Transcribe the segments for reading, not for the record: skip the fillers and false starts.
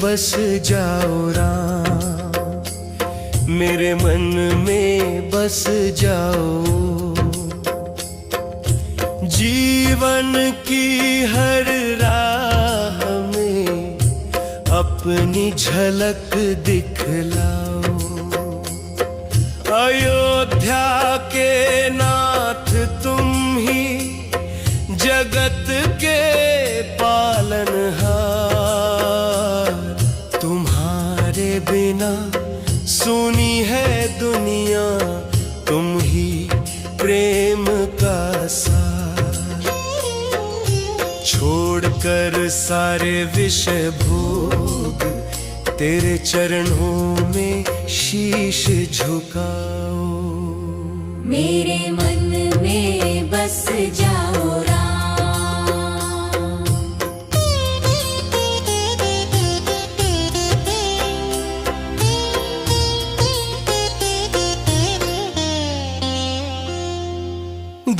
बस जाओ राम, मेरे मन में बस जाओ। जीवन की हर राह में अपनी झलक दिखलाओ। अयोध्या के नाथ तुम ही जगत के पालनहार, तुम्हारे बिना सुनी है दुनिया, तुम ही प्रेम का सार। छोड़कर सारे विषय भोग, तेरे चरणों में शीश झुकाओ। मेरे मन में बस जाओ राम।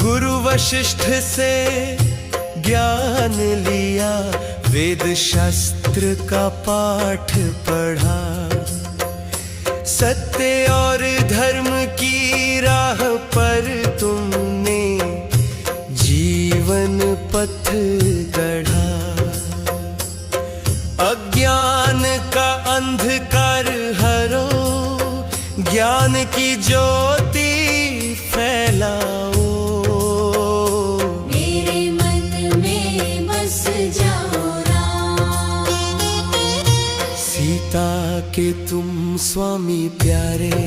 गुरु वशिष्ठ से ज्ञान लिया, वेद शास्त्र का पाठ पढ़ा। सत्य और धर्म की राह पर तुमने जीवन पथ गढ़ा। अज्ञान का अंधकार हरो, ज्ञान की ज्योति फैलाओ। सीता के तुम स्वामी प्यारे,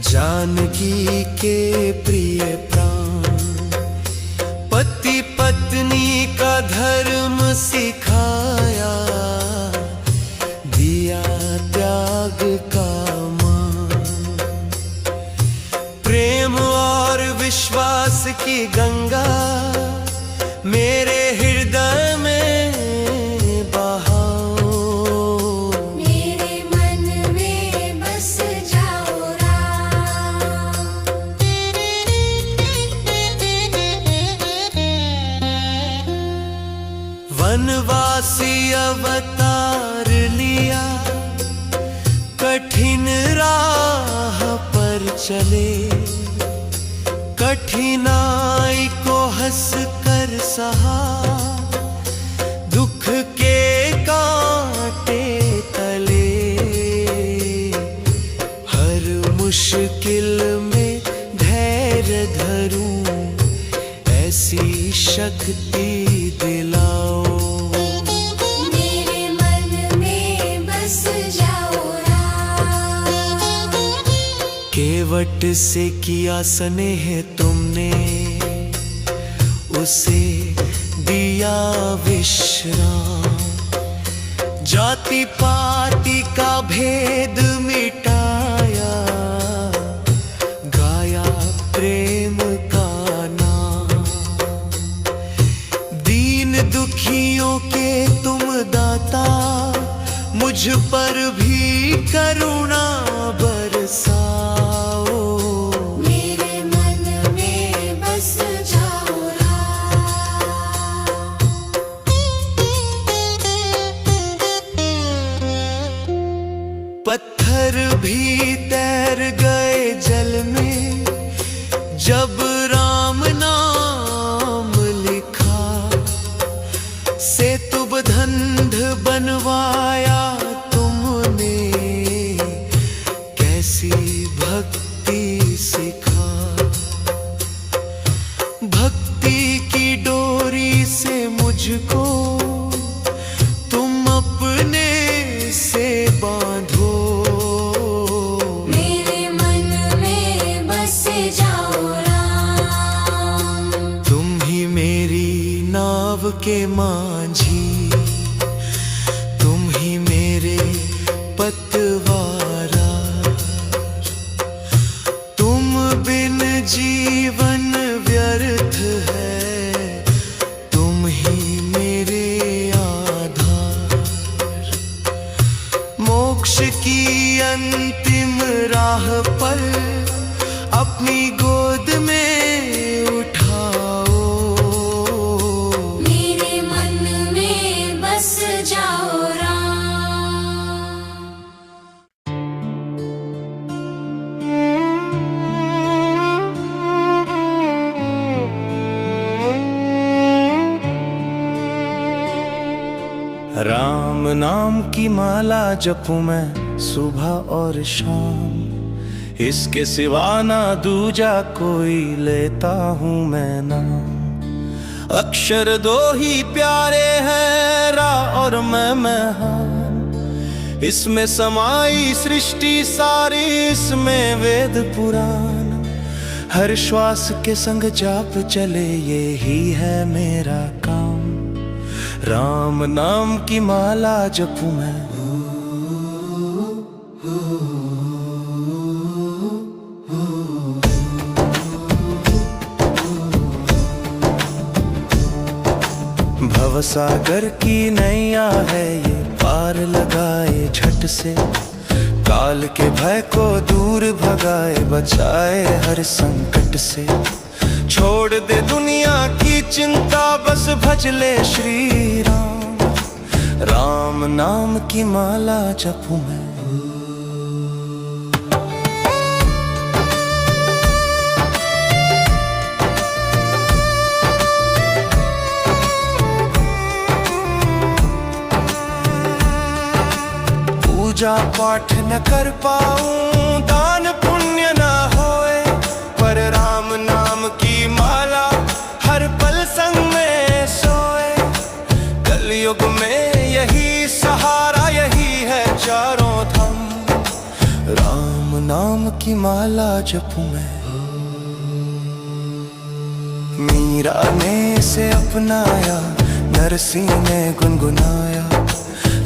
जानकी के प्रिय प्राण। पति पत्नी का धर्म सिखाया, दिया त्याग का मान। प्रेम और विश्वास की गंगा मेरे हृदय में वनवासी अवतार लिया, कठिन राह पर चले। कठिनाई को हंस कर सहा, दुख के कांटे तले। हर मुश्किल में धैर्य धरूं, ऐसी शक्ति दिलाओ। केवट से किया स्नेह तुमने, उसे दिया विश्राम। जाति पाति का भेद मिटाया, गाया प्रेम का नाम। दीन दुखियों के तुम दाता, मुझ पर भी करुणा बरसाओ। मेरे मन में बस जाओ राम। पत्थर भी तैर गए जल में, जब राम नाम लिखा। सेतु बंध बनवाया तुमने, कैसी भक्ति सिखा। भक्ति की डोरी से मुझको तुम अपने से बांधो। मेरे मन में बस जाओ राम। तुम ही मेरी नाव के मांझी, तुम ही मेरे पतवारा। तुम बिन जीवन व्यर्थ है, तुम ही मेरे आधार। मोक्ष की अंतिम राह पर अपनी गोद में उठाओ। मेरे मन में बस जाओ राम। नाम की माला जपूं मैं सुबह और शाम, इसके सिवा ना दूजा कोई लेता हूँ मैं नाम। अक्षर दो ही प्यारे हैं, रा और मैं महान, इसमें समाई सृष्टि सारी, इसमें वेद पुराण। हर श्वास के संग जाप चले, ये ही है मेरा काम। राम नाम की माला जपूं मैं। भवसागर की नैया है ये, पार लगाए झट से, काल के भय को दूर भगाए, बचाए हर संकट से। छोड़ दे दुनिया की चिंता, बस भज ले श्री राम। राम नाम की माला जपूं मैं। पूजा पाठ न कर पाऊं, दान पुण्य न होए, पर राम नाम की माला हर पल संग में सोए। कलयुग में यही सहारा, यही है चारों धाम। राम नाम की माला जपूं मैं। मीरा ने इसे अपनाया, नरसिंह ने गुनगुनाया,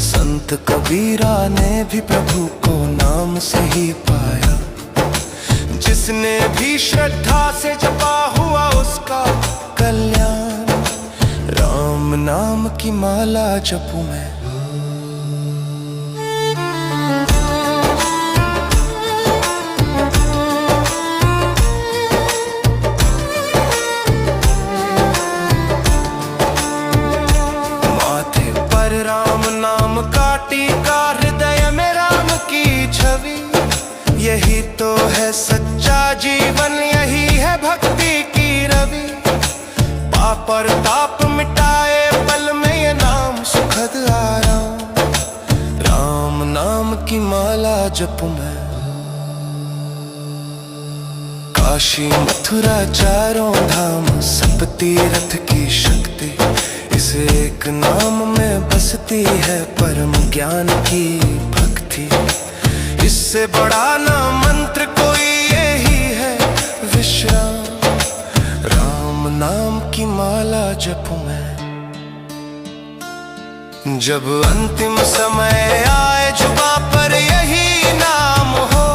संत कबीरा ने भी प्रभु को नाम से ही पाया। जिसने भी श्रद्धा से जपा, हुआ उसका कल्याण। राम नाम की माला जपूं मैं। माथे पर राम नाम का टीका, हृदय में राम की छवि, यही तो है सच्चा जीवन, यही है भक्ति की रवि। पाप और ताप मिटाए पल में ये नाम सुखद आराम। राम नाम की माला जपूं मैं। काशी मथुरा चारों धाम, सब तीर्थ की शक्ति, इस एक नाम में बसती है परम ज्ञान की भक्ति। इससे बड़ा ना मंत्र कोई, यही है विश्राम। राम नाम की माला जपूं मैं। जब अंतिम समय आए, जुबां पर यही नाम हो,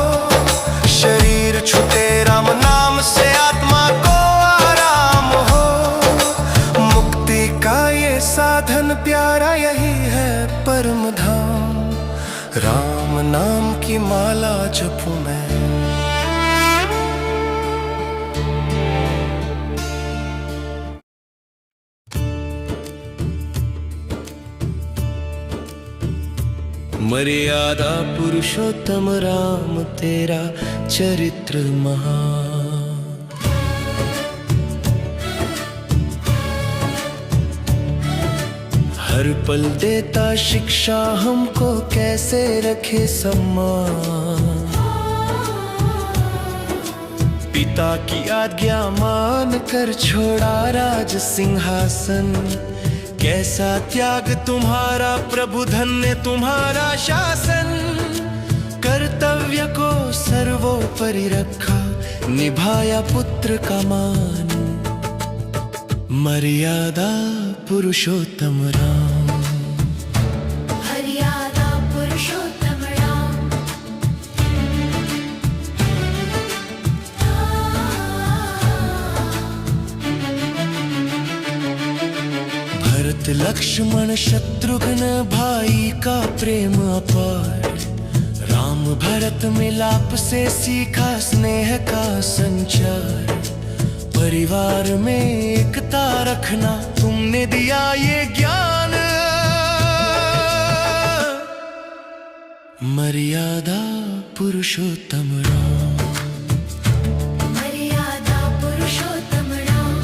शरीर छूटे राम नाम से, आत्मा को आराम हो। मुक्ति का ये साधन प्यारा, यही है परम धाम। राम नाम की माला जपूं मैं। मर्यादा पुरुषोत्तम राम, तेरा चरित्र महान। हर पल देता शिक्षा हमको, कैसे रखे सम्मान। पिता की आज्ञा मान कर छोड़ा राज सिंहासन, कैसा त्याग तुम्हारा प्रभु, धन्य तुम्हारा शासन। कर्तव्य को सर्वोपरि रखा, निभाया पुत्र का मान। मर्यादा पुरुषोत्तम राम। मर्यादा पुरुषोत्तम राम। भरत लक्ष्मण शत्रुघ्न, भाई का प्रेम अपार। राम भरत मिलाप से सीखा स्नेह का संचार। परिवार में एकता रखना, तुमने दिया ये ज्ञान। मर्यादा पुरुषोत्तम राम। मर्यादा पुरुषोत्तम राम।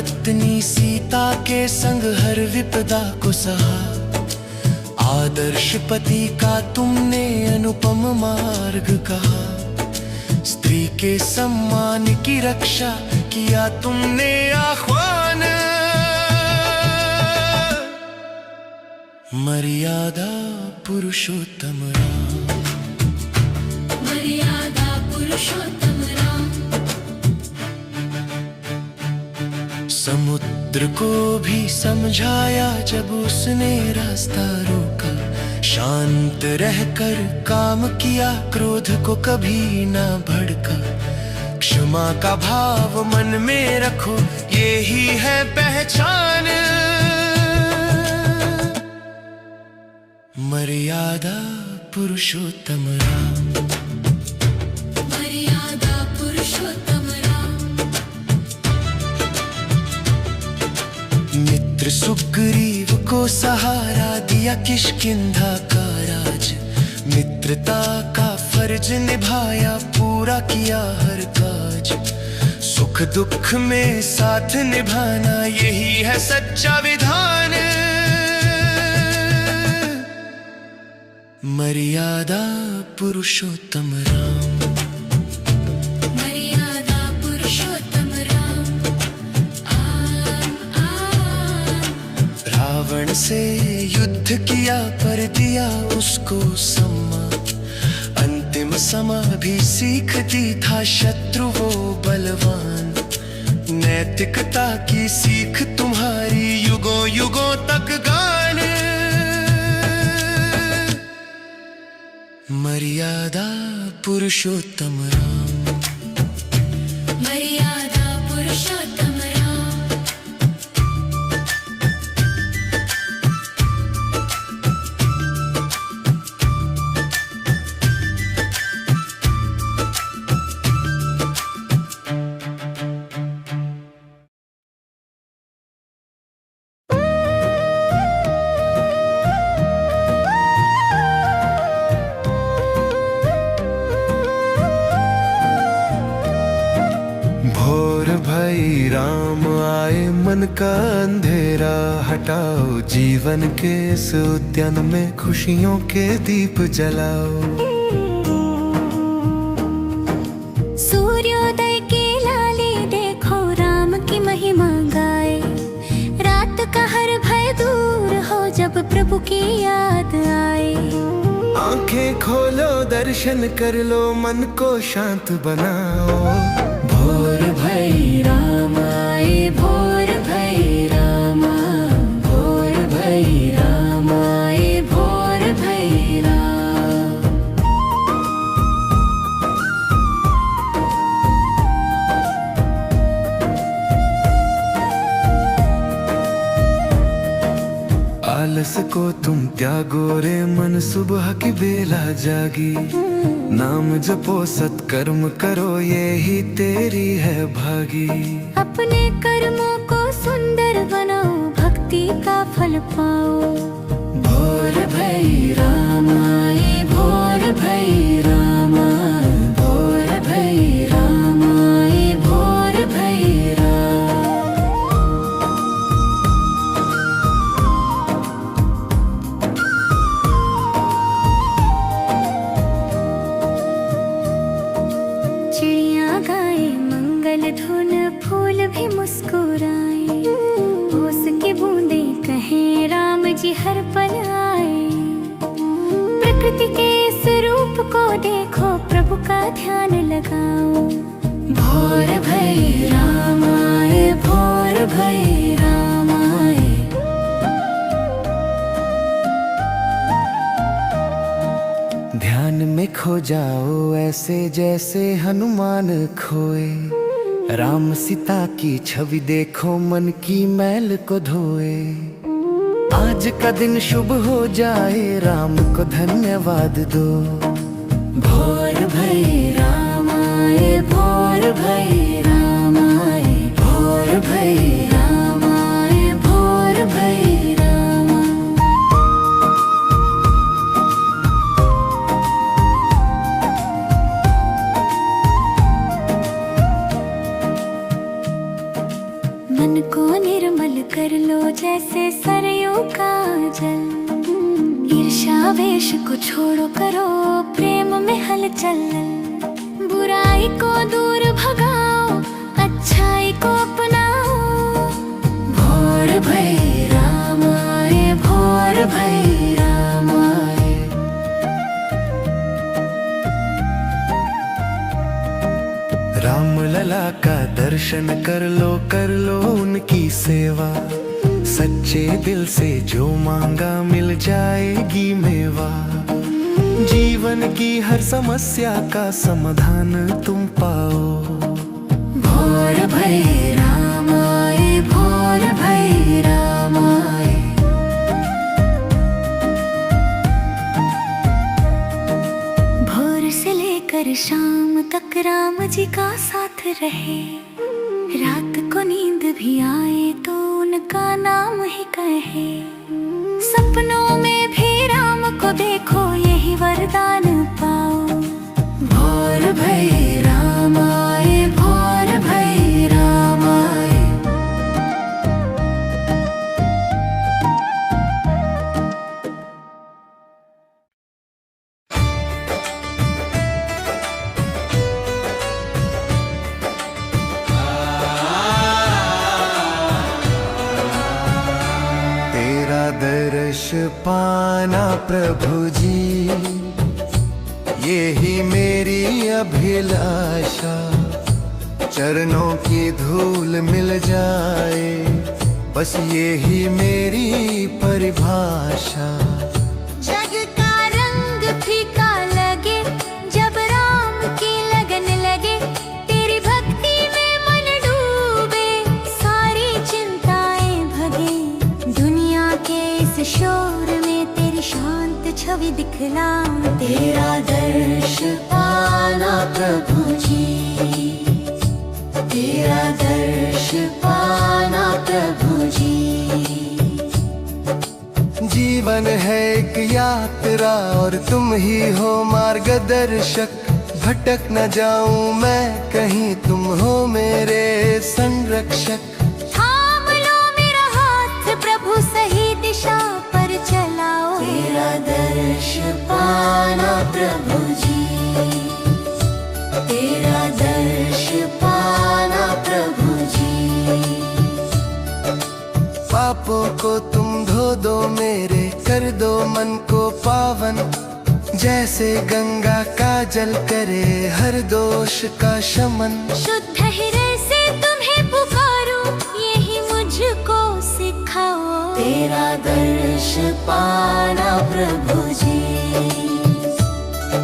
पत्नी सीता के संग हर विपदा को सहा। आदर्श पति का तुमने अनुपम मार्ग कहा। स्त्री के सम्मान की रक्षा किया तुमने आह्वान। मर्यादा पुरुषोत्तम राम। मर्यादा पुरुषोत्तम राम। समुद्र को भी समझाया जब उसने रास्ता रोका। शांत रहकर काम किया, क्रोध को कभी ना भड़का। क्षमा का भाव मन में रखो, यही है पहचान। मर्यादा पुरुषोत्तम राम। मर्यादा पुरुषोत्तम राम। मित्र सुग्रीव को सहारा दिया किष्किंधा का राज। मित्रता का फर्ज निभाया, पूरा किया हर काज। सुख दुख में साथ निभाना, यही है सच्चा विधान। मर्यादा पुरुषोत्तम राम। मर्यादा पुरुषोत्तम राम। रावण से युद्ध किया पर दिया उसको सम्मान। अंतिम समय भी सीखती था शत्रु वो बलवान। नैतिकता की सीख तुम्हारी युगों युगों तक गान। मर्यादा पुरुषोत्तम राम। मर्यादा पुरुषोत्तम राम। भाई राम आए, मन का अंधेरा हटाओ। जीवन के इस उद्यान में खुशियों के दीप जलाओ। सूर्योदय के लाले देखो, राम की महिमा गाए। रात का हर भय दूर हो जब प्रभु की याद आए। आंखें खोलो दर्शन कर लो, मन को शांत बनाओ। भोर भई राम आए, भोर भई राम। भोर भई राम आए, भोर भई राम। आलस को तुम त्यागो रे मन, सुबह की बेला जागी। नाम जपो सत्कर्म करो, ये ही तेरी है भागी। अपने कर्मों को सुंदर बनाओ, भक्ति का फल पाओ। भोर भई राम आए, भोर भई राम। भोर भई राम आए, भोर भई राम। चिड़िया गाए मंगल धुन, फूल भी मुस्कुराए। ओस की बूंदे कहें राम जी हर पल आए। प्रकृति के इस रूप को देखो, प्रभु का ध्यान लगाओ। भोर भई राम आए, भोर भई राम आए। ध्यान में खो जाओ ऐसे जैसे हनुमान खोए। राम सीता की छवि देखो, मन की मैल को धोए। आज का दिन शुभ हो जाए, राम को धन्यवाद दो। भोर भई राम आए, भोर भई राम आए। भोर भई राम आए, भोर भई राम। मन को कर लो जैसे सरयू का जल। ईर्ष्या वेश को छोड़ो, करो प्रेम में हलचल। बुराई को दूर भगाओ, अच्छाई को अपनाओ। भोर भई राम आए, भोर भई राम आए। राम लला का दर्शन कर लो उनकी सेवा। सच्चे दिल से जो मांगा मिल जाएगी मेवा। जीवन की हर समस्या का समाधान तुम पाओ। भोर भई राम आए, भोर भई राम आए। भोर से लेकर शाम तक राम जी का साथ रहे। रात को नींद भी आए तो उनका नाम ही कहे। सपनों में भी राम को देखो, यही वरदान पाओ। भोर भई राम आए, भोर भई राम आए। तेरा दर्श पाना प्रभु जी, यही मेरी अभिलाषा। चरणों की धूल मिल जाए, बस यही मेरी परिभाषा। जग का रंग फीका लगे, जब राम की लगन लगे। तेरी भक्ति में मन डूबे, सारी चिंताएं भगे। दुनिया के इस शोर में तेरी शांत छवि दिखला। तेरा दर्श पाना प्रभु जी, तेरा दर्श पाना प्रभु जी। जीवन है एक यात्रा और तुम ही हो मार्गदर्शक। भटक न जाऊं मैं कहीं, तुम हो मेरे संरक्षक। थाम लो मेरा हाथ प्रभु, सही दिशा पर चलाओ। तेरा दर्श पाना प्रभु जी, तेरा दर्श पाना प्रभु जी। पापों को तुम धो दो मेरे, कर दो मन को पावन। जैसे गंगा का जल करे हर दोष का शमन। शुद्ध हृदय से तुम्हें पुकारो, यही मुझको सिखाओ। तेरा दर्श पाना प्रभु जी,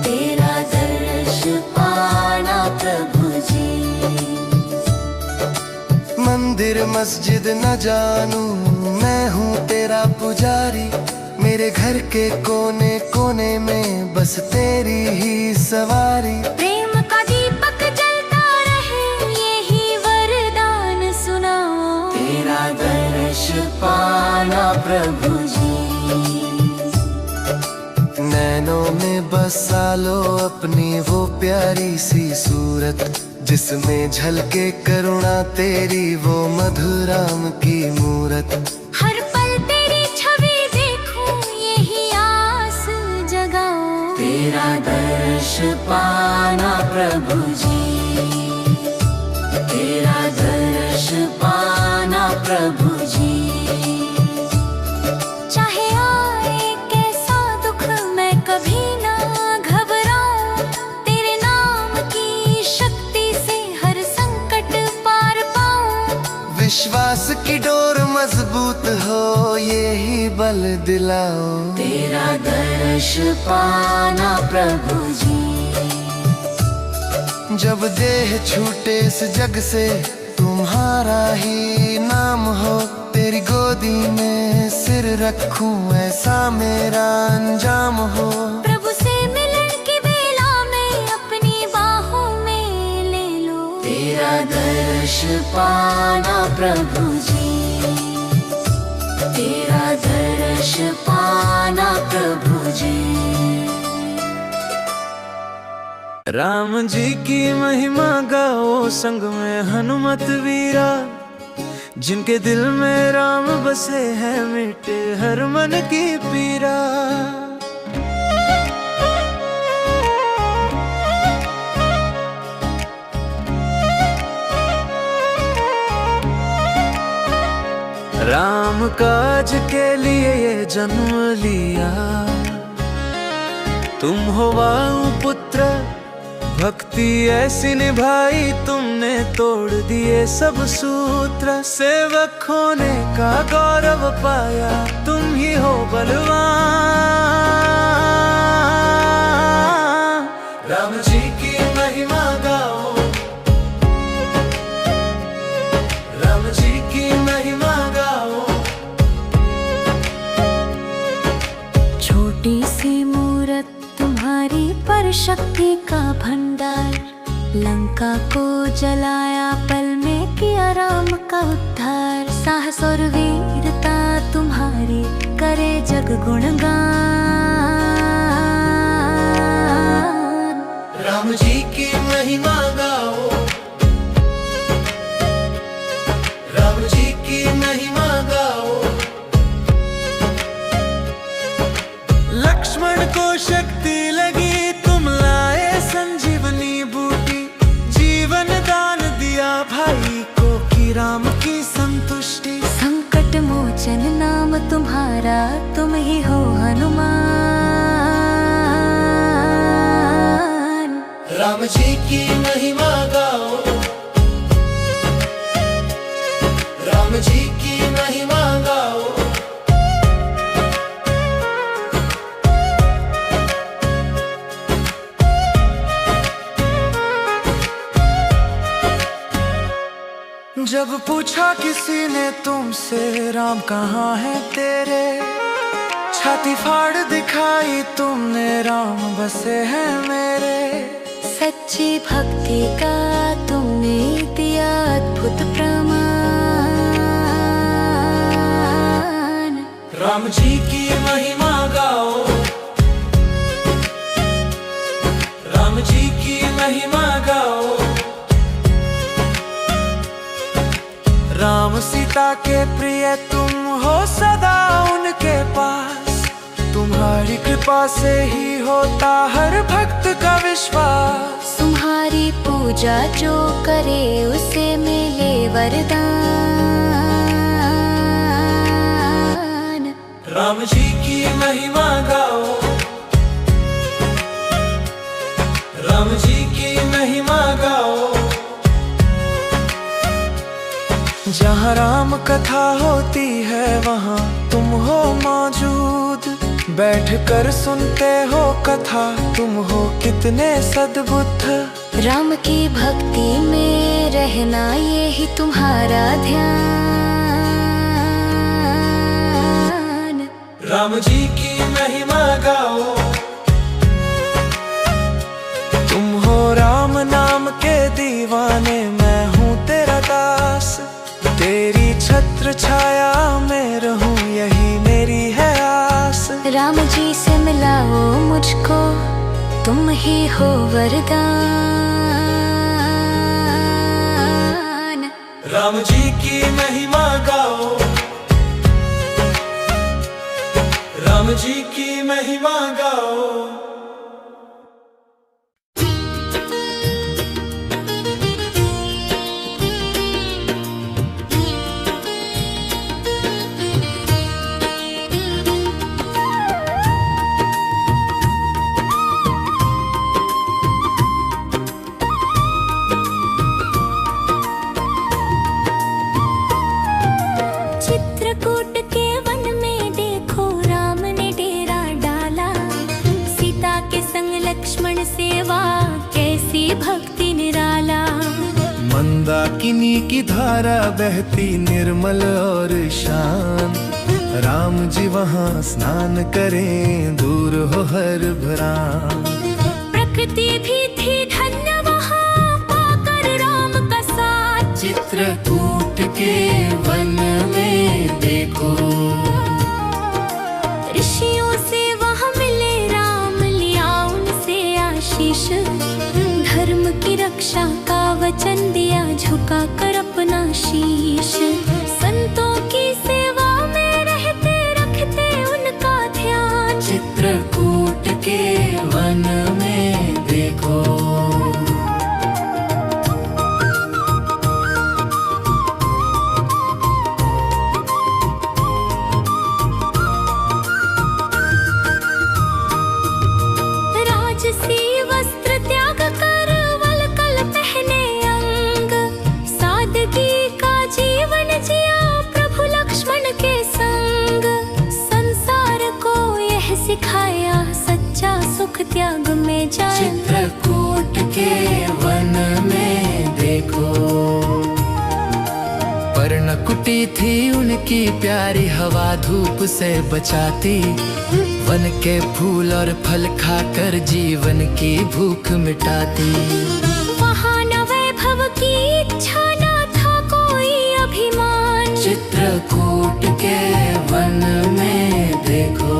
तेरा दर्श पाना प्रभु जी। मंदिर मस्जिद न जानू, मैं हूँ तेरा पुजारी। मेरे घर के कोने कोने में बस तेरी ही सवारी। प्रेम का दीपक जलता रहे, यही वरदान सुनाओ। तेरा दर्श पाना प्रभु जी। नैनों में बसा लो अपनी वो प्यारी सी सूरत, जिसमें झलके करुणा तेरी वो मधुराम की मूरत। हर पल तेरी छवि देखूं, यही आस जगाओ। तेरा दर्श पाना प्रभु जी, तेरा दर्श पाना प्रभु जी। चाहे आए कैसा दुख मैं कभी ना घबराऊं। तेरे नाम की शक्ति से हर संकट पार पाऊं। विश्वास की डोर मजबूत हो, यही बल दिलाओ। तेरा दर्श पाना प्रभु जी। जब देह छूटे इस जग से, तुम्हारा ही नाम हो। तेरी गोदी में सिर रखूं, ऐसा मेरा अंजाम हो। प्रभु से मिलन की बेला में अपनी बाहों में ले लो। तेरा दर्श पाना प्रभु जी, तेरा दर्श पाना प्रभु जी। राम जी की महिमा गाओ, संग में हनुमत वीरा। जिनके दिल में राम बसे हैं, मिटे हर मन की पीड़ा। राम काज के लिए ये जन्म लिया, तुम हो वायु पुत्र, भक्ति ऐसी निभाई तुमने, तोड़ दिए सब सूत्र। सेवक होने का गौरव पाया, तुम ही हो बलवान। राम जी की महिमा गाओ, राम जी की महिमा गाओ। छोटी सी मूरत तुम्हारी पर शक्ति का भंडार, लंका को जलाया पल में किया राम का उद्धार। साहस और वीरता तुम्हारी करे जग गुणगान। राम जी की महिमा गाओ, राम जी की महिमा गाओ। लक्ष्मण को शक्ति लगी, तुम लाए संजीवनी बूटी, जीवन दान दिया भाई को की राम की संतुष्टि। संकट मोचन नाम तुम्हारा, तुम ही हो हनुमान। राम जी की महिमा गाओ, राम जी की महिमा गाओ। जब पूछा किसी ने तुमसे, राम कहाँ है तेरे, छाती फाड़ दिखाई तुमने, राम बसे हैं मेरे। सच्ची भक्ति का तुमने दिया अद्भुत प्रमाण। राम जी की महिमा गाओ, राम जी की महिमा गाओ। राम सीता के प्रिय तुम हो सदा उनके पास, तुम्हारी कृपा से ही होता हर भक्त का विश्वास। तुम्हारी पूजा जो करे उसे मिले वरदान। राम जी की महिमा गाओ, राम जी की महिमा गाओ। जहाँ राम कथा होती है वहाँ तुम हो मौजूद, बैठ कर सुनते हो कथा, तुम हो कितने सद्बुद्ध। राम की भक्ति में रहना ये ही तुम्हारा ध्यान। राम जी की महिमा गाओ, तुम हो राम नाम के दीवाने, मैं हूँ तेरा दास। तेरी छत्र छाया में रहूं यही मेरी है आस। राम जी से मिलाओ मुझको, तुम ही हो वरदान। राम जी की महिमा गाओ, राम जी की महिमा गाओ। चित्रकूट के वन में देखो राम ने डेरा डाला, सीता के संग लक्ष्मण सेवा कैसी भक्ति निराला। मंदाकिनी की धारा बहती निर्मल और शांत, राम जी वहाँ स्नान करें दूर हो हर भ्रांत। प्रकृति भी थी धन्य वहाँ पाकर राम का साथ। चित्रकूट के वन में देखो, ऋषियों से वहाँ मिले राम, लिया उनसे आशीष। धर्म की रक्षा का वचन दिया, झुका कर अपना शीश। जाए। चित्रकूट के वन में देखो, पर्णकुटी थी उनकी प्यारी, हवा धूप से बचाती। वन के फूल और फल खाकर जीवन की भूख मिटाती। वहाँ न वैभव की इच्छा, न था कोई अभिमान। चित्रकूट के वन में देखो,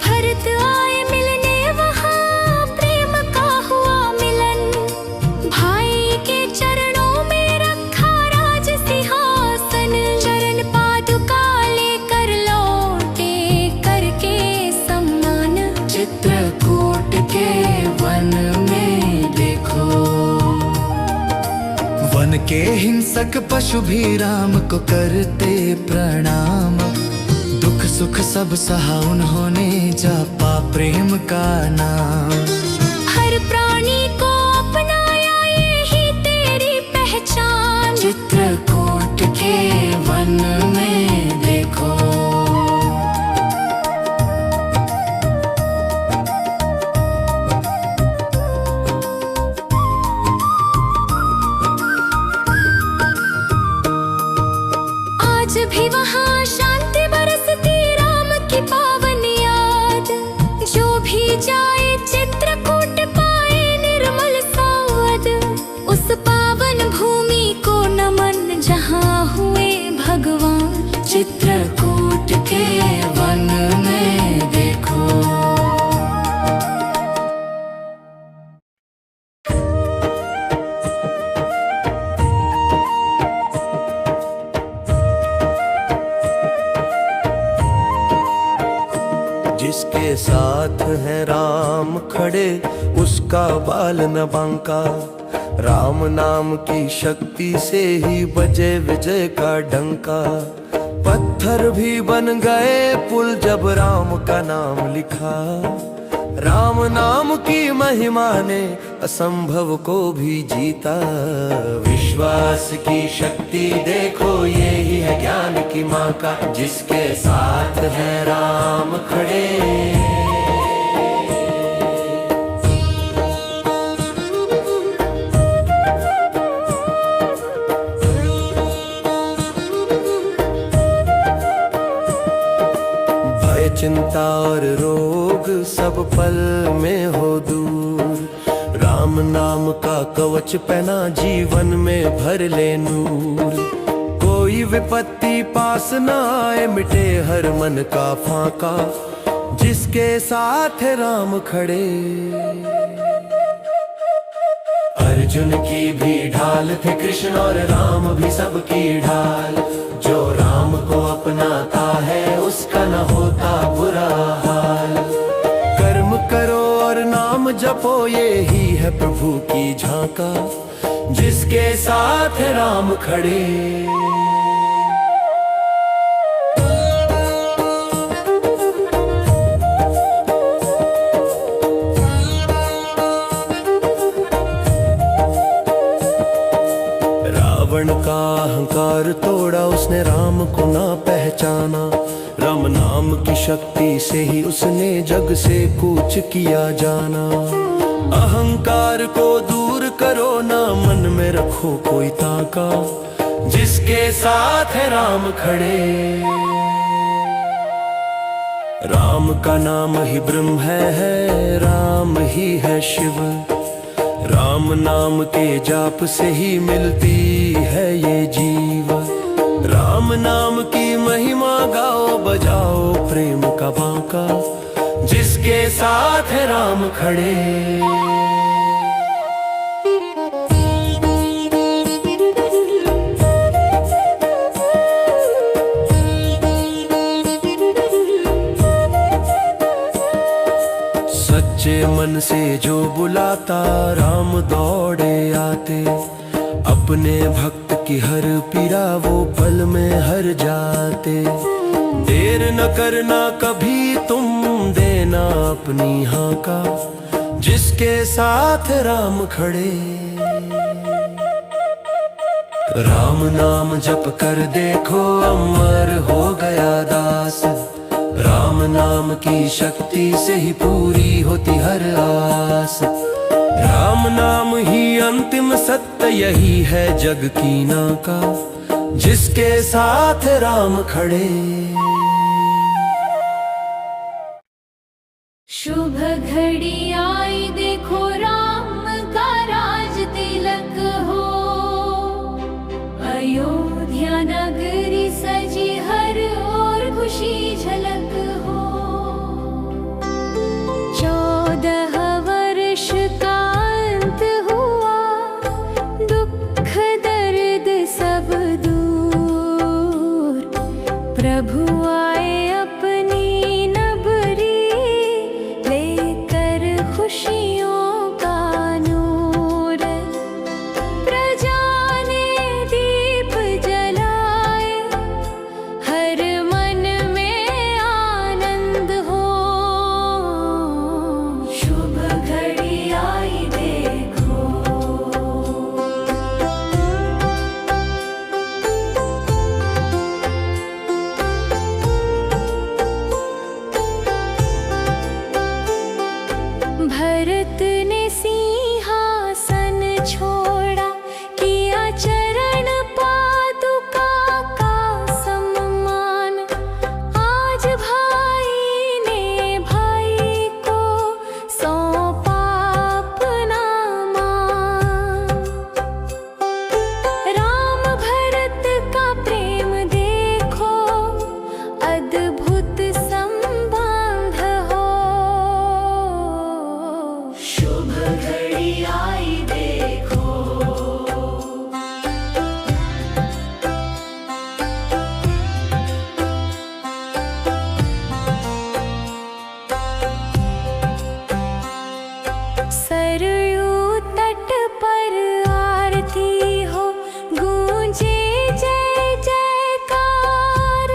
भरत आए मिलने, वहाँ प्रेम का हुआ मिलन। भाई के चरणों में रखा राज सिंहासन। चरण पादुका लेकर लौटे करके सम्मान। चित्रकूट के वन में देखो, वन के हिंसक पशु भी राम को करते प्रणाम। दुख सुख सब सहा उन्होंने, जपा प्रेम का नाम। हर प्राणी को अपनाया, यही तेरी पहचान। चित्रकूट के वन में देखो, आज भी वहाँ शांति बरसती, राम की पावन याद। जो भी जाए चित्रकूट पाए निर्मल स्वाद। उस पावन भूमि को नमन, जहाँ हुए भगवान। चित्रकूट के वन में देखो, जिसके साथ है राम खड़े, उसका बाल न बांका। राम नाम की शक्ति से ही बजे विजय का डंका। पत्थर भी बन गए पुल जब राम का नाम लिखा। राम नाम की महिमा ने असंभव को भी जीता। विश्वास की शक्ति देखो, ये ही है ज्ञान की माँ का। जिसके साथ है राम खड़े, चिंता और रोग सब पल में हो दूर। राम नाम का कवच पहना, जीवन में भर ले नूर। कोई विपत्ति पास न आए, मिटे हर मन का फाका। जिसके साथ है राम खड़े, अर्जुन की भी ढाल थे कृष्ण, और राम भी सबकी ढाल। जो राम को अपनाता है, उसका न होता बुरा हाल। कर्म करो और नाम जपो, ये ही है प्रभु की झांका। जिसके साथ है राम खड़े, रावण का अहंकार तोड़ा, उसने राम को ना पहचाना। राम नाम की शक्ति से ही उसने जग से कूच किया जाना। अहंकार को दूर करो, ना मन में रखो कोई ताका। जिसके साथ है राम खड़े, राम का नाम ही ब्रह्म है, राम ही है शिव। राम नाम के जाप से ही मिलती है ये जीव। राम नाम की महिमा गाओ, बजाओ प्रेम का बांका। जिसके साथ है राम खड़े, सच्चे मन से जो बुलाता, राम दौड़े आते। अपने भक्त की हर पीड़ा वो पल में हर जाते। देर न करना कभी तुम, देना अपनी हाँ का। जिसके साथ राम खड़े, राम नाम जप कर देखो अमर हो गया दास। राम नाम की शक्ति से ही पूरी होती हर आस। राम नाम ही अंतिम सत्य, यही है जग कीना का, जिसके साथ राम खड़े। शुभ घड़ी आई देखो राम का राज तिलक हो। अयोध्या नगरी सजी हर ओर खुशी झलक हो। 14 वर्ष का अंत हुआ, दुख दर्द सब दूर। प्रभु आए अपनी नगरी, लेकर खुशियों का नूर। प्रजा ने दीप जलाए, हर मन में आनंद हो। शुभ घड़ी आई देखो। भरत ने सिंहासन छोड़ा, किया चरण पादुका का सम्मान। आज भाई ने भाई को सौंपा अपना मान। राम भरत का प्रेम देखो, अद्भुत संबंध हो। शुभ घड़ी आई देखो। सरयू तट पर आरती हो, गूंजे जय जयकार।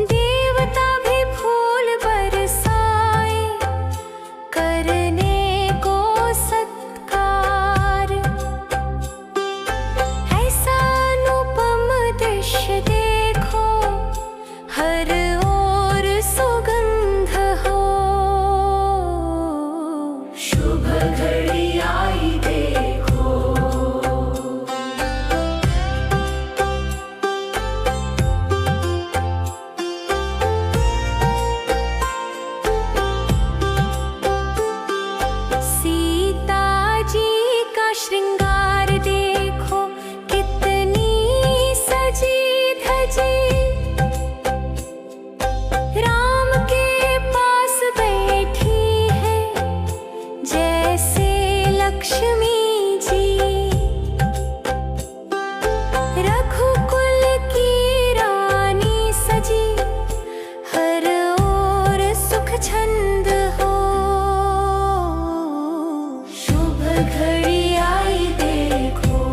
देवता भी फूल बरसाए, करने को सत्कार। ऐसा अनुपम दृश्य देखो, हर ओर सुगंध हो। शुभ घड़ी आई देखो। सीता जी का श्रृंगार देखो, कितनी सजी धजी। राम के पास बैठी है, जैसे लक्ष्मी जी। रघुकुल की रानी सजी, हर ओर सुख छंद हो। शुभ घड़ी आई देखो।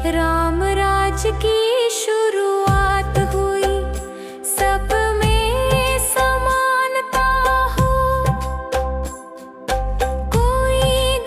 राम राज की शुरुआत हुई, सब में समानता हो। कोई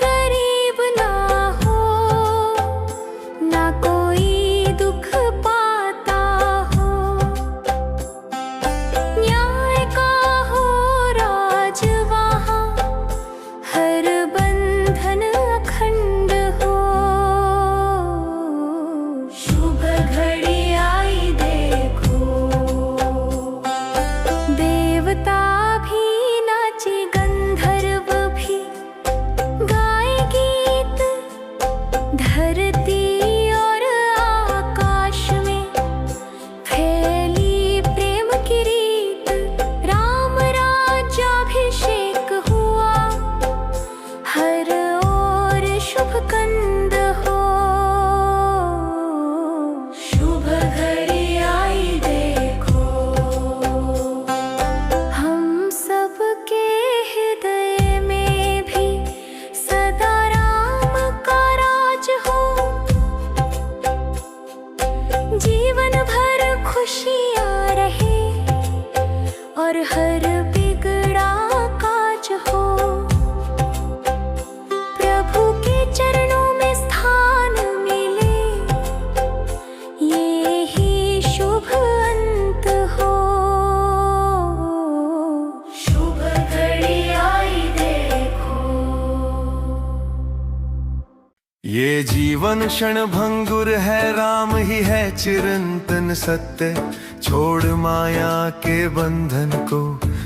ये जीवन क्षण भंगुर है, राम ही है चिरंतन सत्य। छोड़ माया के बंधन को,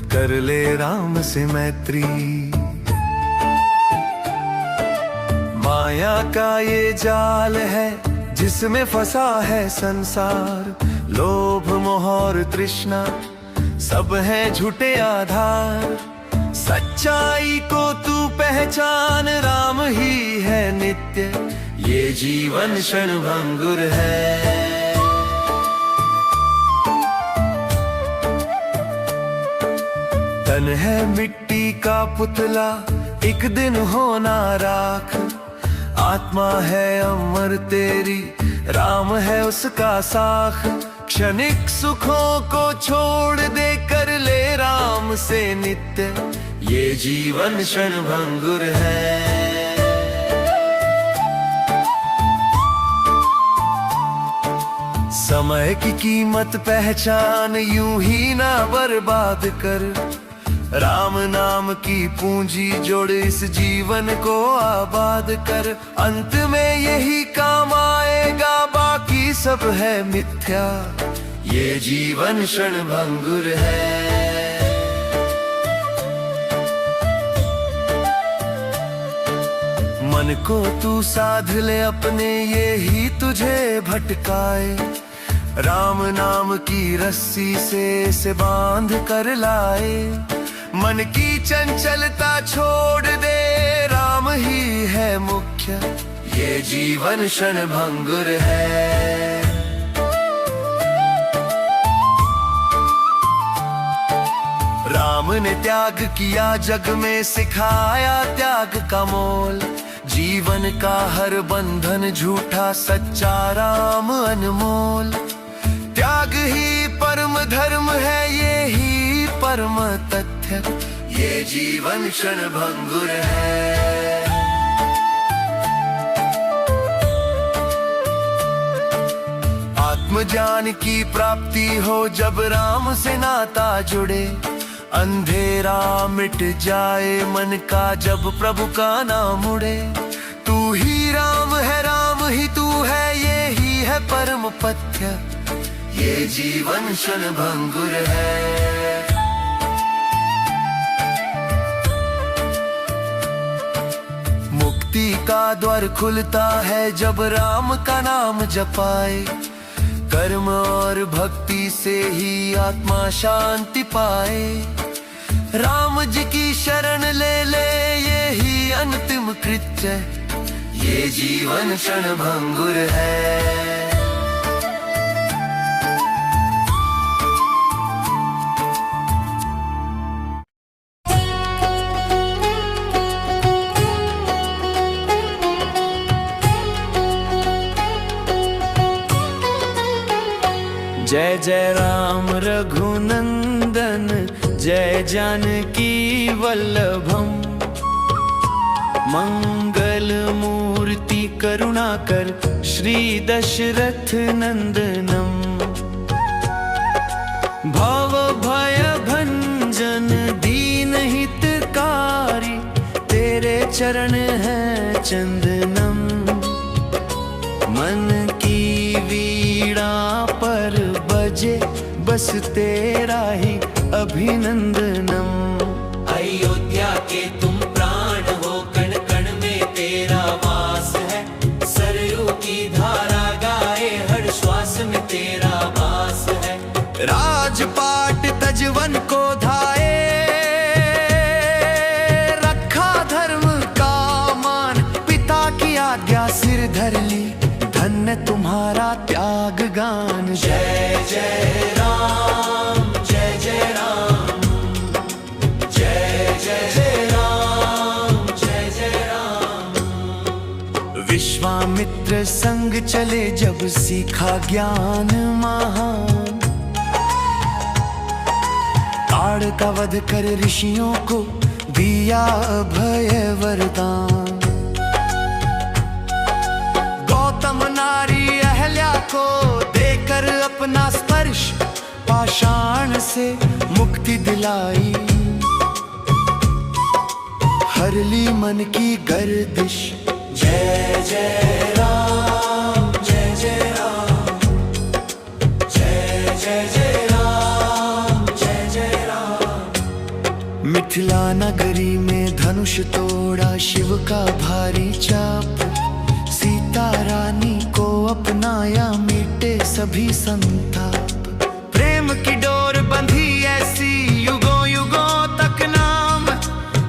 कर ले राम से मैत्री। माया का ये जाल है जिसमें फंसा है संसार। लोभ मोह और तृष्णा सब है झूठे आधार। सच्चाई को तू पहचान, राम ही है नित्य। ये जीवन क्षण भंगुर है। तन है मिट्टी का पुतला, एक दिन होना राख। आत्मा है अमर तेरी, राम है उसका साख। क्षणिक सुखों को छोड़ दे, कर ले राम से नित्य। ये जीवन क्षण भंगुर है। समय की कीमत पहचान, यूं ही ना बर्बाद कर। राम नाम की पूंजी जोड़, इस जीवन को आबाद कर। अंत में यही काम आएगा, बाकी सब है मिथ्या। ये जीवन क्षण भंगुर है। मन को तू साध ले अपने, ये ही तुझे भटकाए। राम नाम की रस्सी से बांध कर लाए। मन की चंचलता छोड़ दे, राम ही है मुख्य। ये जीवन क्षण भंगुर है। राम ने त्याग किया, जग में सिखाया त्याग का मोल। जीवन का हर बंधन झूठा, सच्चा राम अनमोल। त्याग ही परम धर्म है, ये ही परम तथ्य। ये जीवन क्षण भंगुर है। आत्मज्ञान की प्राप्ति हो, जब राम से नाता जुड़े। अंधेरा मिट जाए मन का, जब प्रभु का नाम उड़े। तू ही राम है, राम ही तू है, ये ही है परम पथ्य। ये जीवन क्षण भंगुर है। मुक्ति का द्वार खुलता है, जब राम का नाम जपाए। कर्म और भक्ति से ही आत्मा शांति पाए। राम जी की शरण ले ले, ये ही अंतिम कृत्य। ये जीवन क्षण भंगुर है। जय जय राम रघुनंदन, जय जानकी वल्लभम। मंगल मूर्ति करुणाकर, श्री दशरथ नंदनम। भव भय भंजन दीन हितकारी, तेरे चरण है चंदनम। मन की वीणा पर बजे, बस तेरा ही अभिनंदनम। अयोध्या के तुम प्राण हो, कण कण में तेरा वास है। सरयू की धारा गाए, हर श्वास में तेरा वास है। राजपाट तजवन को धाए, रखा धर्म का मान। पिता की आज्ञा सिर धर ली, धन्य तुम्हारा त्याग गान। जय जय राम, जय जय राम, जय जय राम, जय जय राम। विश्वामित्र संग चले, जब सीखा ज्ञान महान। ताड़ का वध कर ऋषियों को, दिया अभय वरदान। गौतम नारी अहल्या को, देकर अपना स्पर्श, पाषाण से मुक्ति दिलाई। हर ली मन की गर्दिश, जय जय जय राम, जय जय राम, जय जय जय राम, जय जय राम। मिथिला नगरी में धनुष तोड़ा शिव का भारी चाप, सीता रानी को अपनाया मिटे सभी संताप। प्रेम की डोर बंधी ऐसी युगों युगों तक नाम,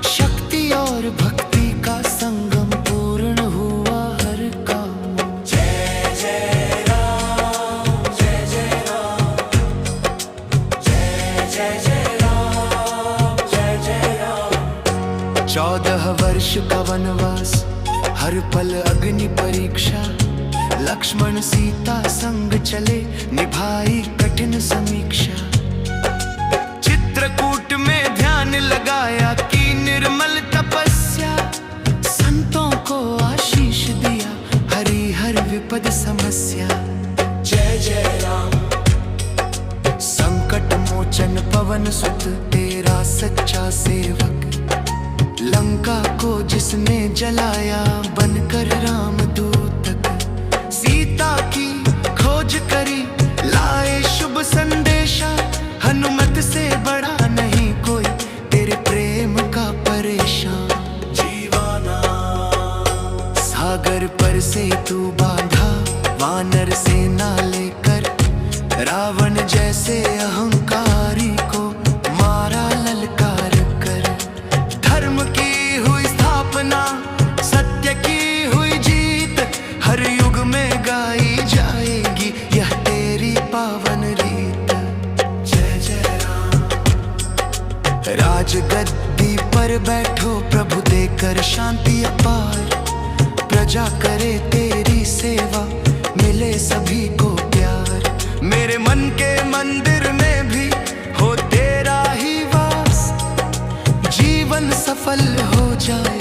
शक्ति और भक्ति का संगम पूर्ण हुआ हर काम। जय जय राम, जय जय राम, जय जय जय राम, जय जय राम। 14 वर्ष का वनवास, हर पल अग्नि परीक्षा, लक्ष्मण सीता संग चले निभाई कठिन समीक्षा। चित्रकूट में ध्यान लगाया की निर्मल तपस्या, संतों को आशीष दिया हरि हर विपद समस्या। जय जय राम, संकट मोचन पवन सुत तेरा सच्चा सेवक, लंका को जिसने जलाया बनकर राम दूतक। सीता की खोज करी लाए शुभ संदेशा, हनुमत से बड़ा नहीं कोई तेरे प्रेम का परेशान। जीवाना सागर पर से तू बांधा वानर सेना लेकर, रावण जैसे अहंकारी को मारा ललकार कर। धर्म की हुई स्थापना, सत्य की हुई जीत, हर युग में गाई जाएगी यह तेरी पावन रीत। जय जय राम, राजगद्दी पर बैठो प्रभु देकर शांति अपार, प्रजा करे तेरी सेवा मिले सभी को प्यार। मेरे मन के मंदिर में भी हो तेरा ही वास, जीवन सफल हो जाए